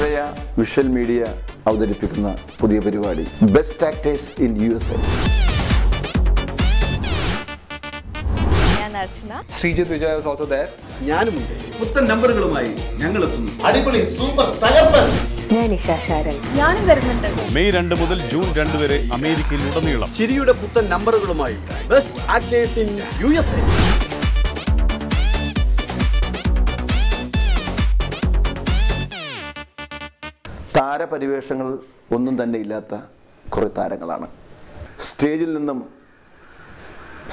സ്വരലയ visual media അവതരിപ്പിക്കുന്ന പുതിയ പരിപാടി best actors in USA. Srijit Vijay was also there. ഞാനുമുണ്ട്. പുത്തൻ നമ്പറുകളുമായി ഞങ്ങൾ എത്തുന്നു. അടിപൊളി സൂപ്പർ തകർപ്പൻ. ഞാൻ നിഷാ ശാരൻ. ഞാനും വരുന്നുണ്ട്. മെയ് 2 മുതൽ ജൂൺ 2 വരെ അമേരിക്കയിലുടനീളം ചിരിയുടെ പുത്തൻ നമ്പറുകളുമായി ബെസ്റ്റ് ആക്ടേഴ്സ് ഇൻ USA. താരപരിവേഷങ്ങൾ ഒന്നും തന്നെ ഇല്ലാത്ത കുറേ താരങ്ങളാണ്. സ്റ്റേജിൽ നിന്നും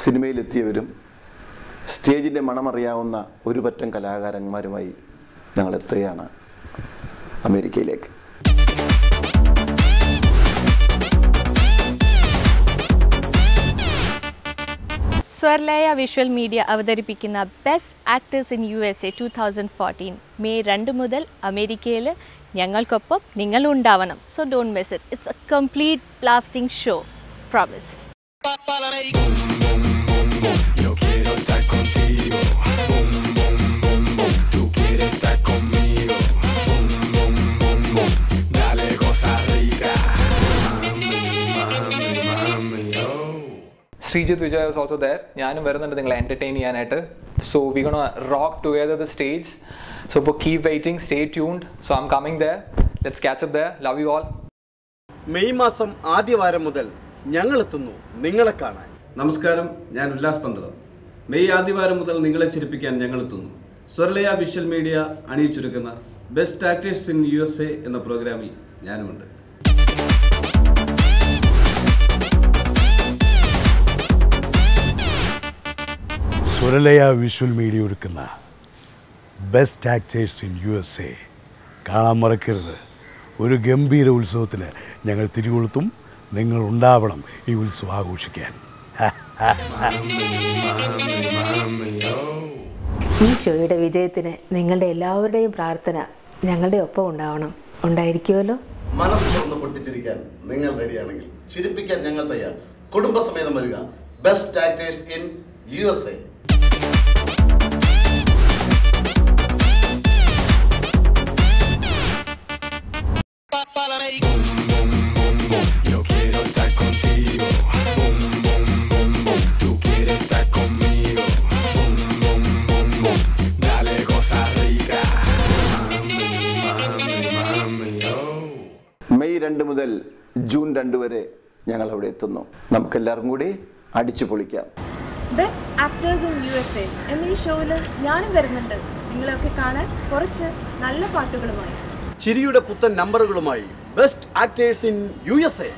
സിനിമയിലെത്തിയവരും സ്റ്റേജിൻ്റെ മണമറിയാവുന്ന ഒരു പറ്റം കലാകാരന്മാരുമായി ഞങ്ങൾ എത്തുകയാണ് അമേരിക്കയിലേക്ക്. സ്വരലയ വിഷ്വൽ മീഡിയ അവതരിപ്പിക്കുന്ന best actors in USA 2014 May 2 മുതൽ അമേരിക്കയിൽ ഞങ്ങൾക്കൊപ്പം നിങ്ങളുണ്ടാവണം. So don't miss it. It's a complete blasting show. Promise. Srijit Vijay was also there. ഞാനും വരുന്നുണ്ട് നിങ്ങളെ entertain ചെയ്യാനായിട്ട്. So we're gonna rock together the stage. So keep waiting, stay tuned. So I'm coming there. Let's catch up there. Love you all. May മാസം ആദ്യവാരം മുതൽ ഞങ്ങൾ എത്തുന്നു നിങ്ങളെ കാണാൻ. നമസ്കാരം, ഞാൻ ഉല്ലാസ് പന്തളം. മെയ് ആദ്യവാരം മുതൽ നിങ്ങളെ ചിരിപ്പിക്കാൻ ഞങ്ങൾ എത്തുന്നു. സ്വരലയ വിഷ്വൽ മീഡിയ അണിയിച്ചൊരുക്കുന്ന ബെസ്റ്റ് ആക്ടേഴ്സ് ഇൻ USA എന്ന പ്രോഗ്രാമിൽ ഞാനുമുണ്ട്. സ്വരലയ വിഷ്വൽ മീഡിയ ഒരുക്കുന്ന ബെസ്റ്റ് ആക്ടേഴ്സ് ഇൻ USA കാണാൻ മറക്കരുത്. ഒരു ഗംഭീര ഉത്സവത്തിന് ഞങ്ങൾ തിരികൊളുത്തും. നിങ്ങൾ ഉണ്ടാവണം ഈ ഉത്സവം ആഘോഷിക്കാൻ. ഈ ഷോയുടെ വിജയത്തിന് നിങ്ങളുടെ എല്ലാവരുടെയും പ്രാർത്ഥന ഞങ്ങളുടെ ഒപ്പം ഉണ്ടാവണം. ഉണ്ടായിരിക്കുമല്ലോ. മനസ്സ് തുറന്ന് പൊട്ടിച്ചിരിക്കാൻ നിങ്ങൾ റെഡിയാണെങ്കിൽ ചിരിപ്പിക്കാൻ ഞങ്ങൾ തയ്യാർ. കുടുംബസമേതം വരിക. Best actors in USA. May 2 മുതൽ ജൂൺ 2 വരെ ഞങ്ങൾ അവിടെ എത്തുന്നു. നമുക്കെല്ലാവർക്കും കൂടി അടിച്ചു പൊളിക്കാം. ബെസ്റ്റ് ആക്ടേഴ്സ് ഇൻ USA എന്ന ഈ ഷോയിൽ ഞാനും വരുന്നുണ്ട് നിങ്ങളെയൊക്കെ കാണാൻ കുറച്ച് നല്ല പാട്ടുകളുമായി. ചിരിയുടെ പുത്തൻ നമ്പറുകളുമായി ബെസ്റ്റ് ആക്ടേഴ്സ് ഇൻ USA.